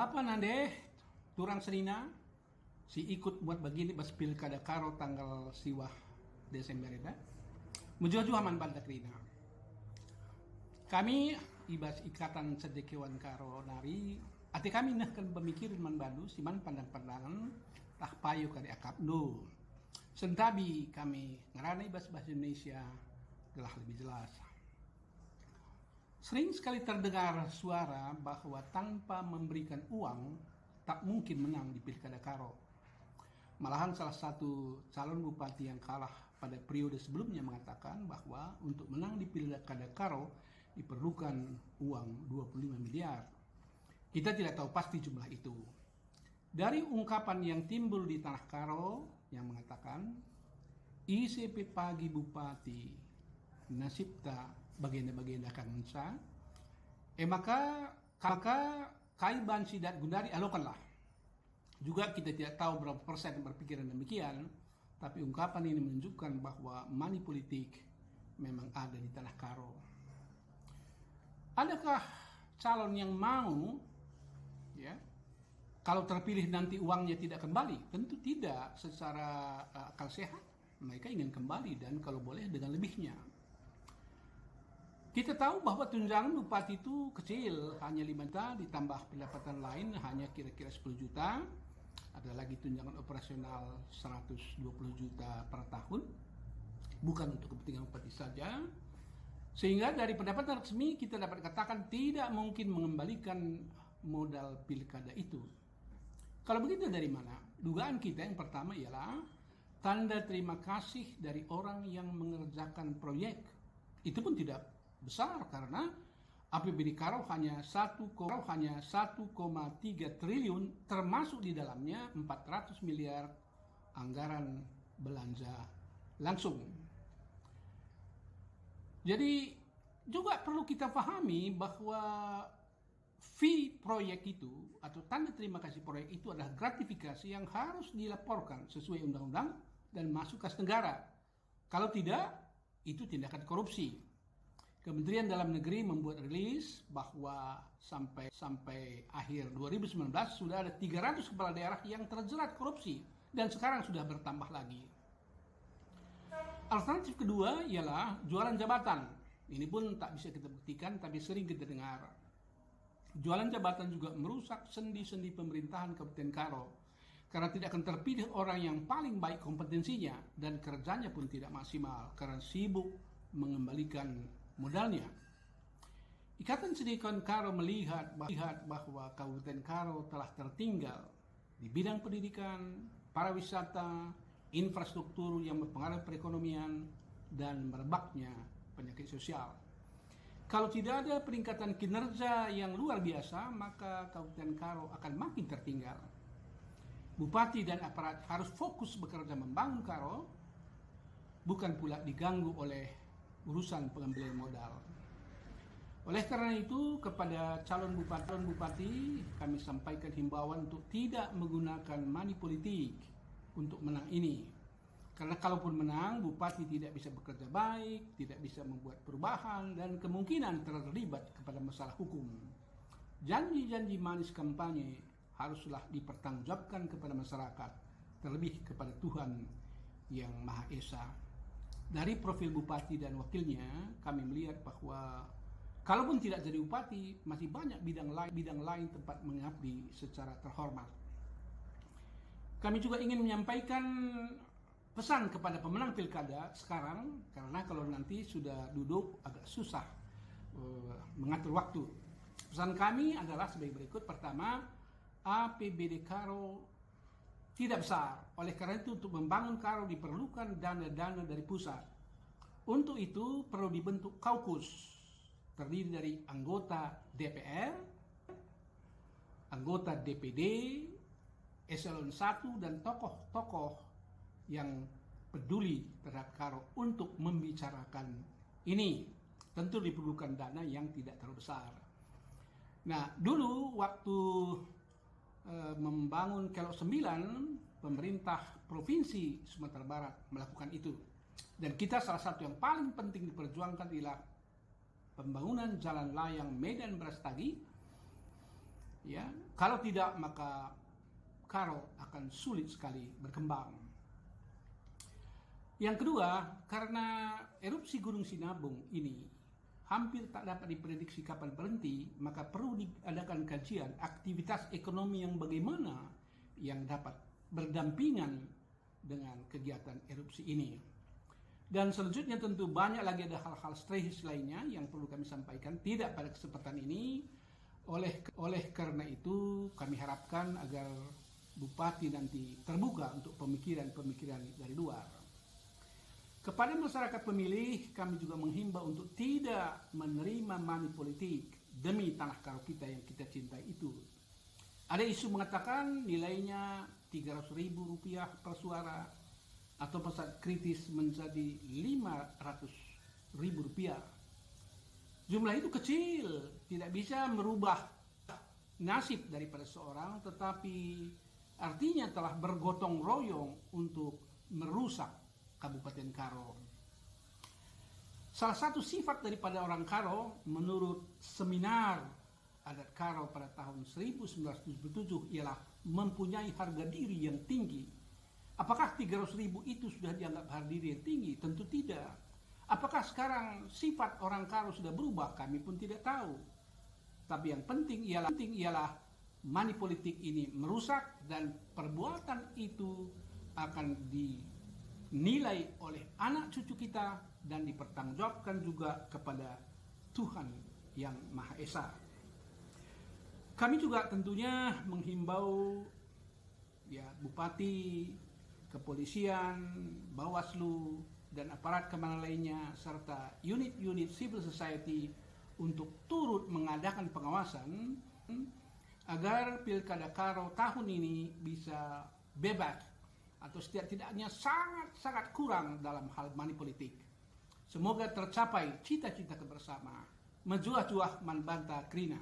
Bapak nande turang senina si ikut buat begini bas pilkada karo tanggal siwah Desember itu mujojo haman bantak rina. Kami ibas ikatan sedekewan karo nari ati kami nahkan pemikiran man balu siman pandang-pandangan tah payu kari akap no. Sentabi kami ngerana ibas bahasa Indonesia telah lebih jelas. Sering sekali terdengar suara bahwa tanpa memberikan uang tak mungkin menang di pilkada karo. Malahan salah satu calon bupati yang kalah pada periode sebelumnya mengatakan bahwa untuk menang di pilkada karo diperlukan uang 25 miliar. Kita tidak tahu pasti jumlah itu. Dari ungkapan yang timbul di Tanah Karo yang mengatakan ICP pagi bupati nasibta bagenda-bagenda kansa maka kaiban sidat gundari alokanlah. Juga kita tidak tahu berapa persen yang berpikiran demikian, tapi ungkapan ini menunjukkan bahwa money politik memang ada di Tanah Karo. Adakah calon yang mau ya kalau terpilih nanti uangnya tidak kembali? Tentu tidak. Secara akal sehat mereka ingin kembali dan kalau boleh dengan lebihnya. Kita tahu bahwa tunjangan bupati itu kecil, hanya 5 juta ditambah pendapatan lain hanya kira-kira 10 juta. Ada lagi tunjangan operasional 120 juta per tahun, bukan untuk kepentingan bupati saja. Sehingga dari pendapatan resmi kita dapat katakan tidak mungkin mengembalikan modal pilkada itu. Kalau begitu dari mana? Dugaan kita yang pertama ialah tanda terima kasih dari orang yang mengerjakan proyek. Itu pun tidak besar karena APBD Karo hanya 1,3 triliun termasuk di dalamnya 400 miliar anggaran belanja langsung. Jadi juga perlu kita pahami bahwa fee proyek itu atau tanda terima kasih proyek itu adalah gratifikasi yang harus dilaporkan sesuai undang-undang dan masuk kas negara. Kalau tidak, itu tindakan korupsi. Kementerian Dalam Negeri membuat rilis bahwa sampai akhir 2019 sudah ada 300 kepala daerah yang terjerat korupsi dan sekarang sudah bertambah lagi. Alternatif kedua ialah jualan jabatan. Ini pun tak bisa kita buktikan tapi sering kita dengar. Jualan jabatan juga merusak sendi-sendi pemerintahan Kabupaten Karo karena tidak akan terpilih orang yang paling baik kompetensinya dan kerjanya pun tidak maksimal karena sibuk mengembalikan modalnya. Ikatan Sedekewan Karo melihat bahwa Kabupaten Karo telah tertinggal di bidang pendidikan, pariwisata, infrastruktur yang mempengaruhi perekonomian, dan merebaknya penyakit sosial. Kalau tidak ada peningkatan kinerja yang luar biasa, maka Kabupaten Karo akan makin tertinggal. Bupati dan aparat harus fokus bekerja membangun Karo, bukan pula diganggu oleh urusan pengambilan modal. Oleh karena itu, kepada calon bupati kami sampaikan himbauan untuk tidak menggunakan money politik untuk menang ini. Karena kalaupun menang, bupati tidak bisa bekerja baik, tidak bisa membuat perubahan, dan kemungkinan terlibat kepada masalah hukum. Janji-janji manis kampanye haruslah dipertanggungjawabkan kepada masyarakat, terlebih kepada Tuhan yang Maha Esa. Dari profil bupati dan wakilnya, kami melihat bahwa kalaupun tidak jadi bupati, masih banyak bidang lain tempat mengabdi secara terhormat. Kami juga ingin menyampaikan pesan kepada pemenang pilkada sekarang, karena kalau nanti sudah duduk agak susah mengatur waktu. Pesan kami adalah sebagai berikut. Pertama, APBD Karo tidak besar. Oleh karena itu untuk membangun Karo diperlukan dana-dana dari pusat. Untuk itu perlu dibentuk kaukus terdiri dari anggota DPR, anggota DPD, eselon 1 dan tokoh-tokoh yang peduli terhadap Karo untuk membicarakan ini. Tentu diperlukan dana yang tidak terlalu besar. Nah, dulu waktu membangun Kelok 9, pemerintah Provinsi Sumatera Barat melakukan itu. Dan kita salah satu yang paling penting diperjuangkan adalah pembangunan jalan layang Medan Brastagi. Ya, Kalau tidak, maka Karo akan sulit sekali berkembang. Yang kedua, karena erupsi Gunung Sinabung ini hampir tak dapat diprediksi kapan berhenti, maka perlu diadakan kajian aktivitas ekonomi yang bagaimana yang dapat berdampingan dengan kegiatan erupsi ini. Dan selanjutnya tentu banyak lagi ada hal-hal strategis lainnya yang perlu kami sampaikan, tidak pada kesempatan ini. Oleh karena itu kami harapkan agar Bupati nanti terbuka untuk pemikiran-pemikiran dari luar. Kepada masyarakat pemilih, kami juga menghimbau untuk tidak menerima money politik demi tanah Karo kita yang kita cintai itu. Ada isu mengatakan nilainya Rp300.000 per suara atau pesat kritis menjadi Rp500.000. Jumlah itu kecil, tidak bisa merubah nasib daripada seorang, tetapi artinya telah bergotong royong untuk merusak Kabupaten Karo. Salah satu sifat daripada orang Karo menurut seminar adat Karo pada tahun 1977 ialah mempunyai harga diri yang tinggi. Apakah 300.000 itu sudah dianggap harga diri yang tinggi? Tentu tidak. Apakah sekarang sifat orang Karo sudah berubah? Kami pun tidak tahu. Tapi yang penting ialah money politik ini merusak, dan perbuatan itu akan dinilai oleh anak cucu kita dan dipertanggungjawabkan juga kepada Tuhan yang Maha Esa. Kami juga tentunya menghimbau Bupati, kepolisian, Bawaslu, dan aparat keamanan lainnya serta unit-unit civil society untuk turut mengadakan pengawasan agar Pilkada Karo tahun ini bisa bebas atau setidak-tidaknya sangat-sangat kurang dalam hal money politik. Semoga tercapai cita-cita bersama. Menjuah-juah man banta krina.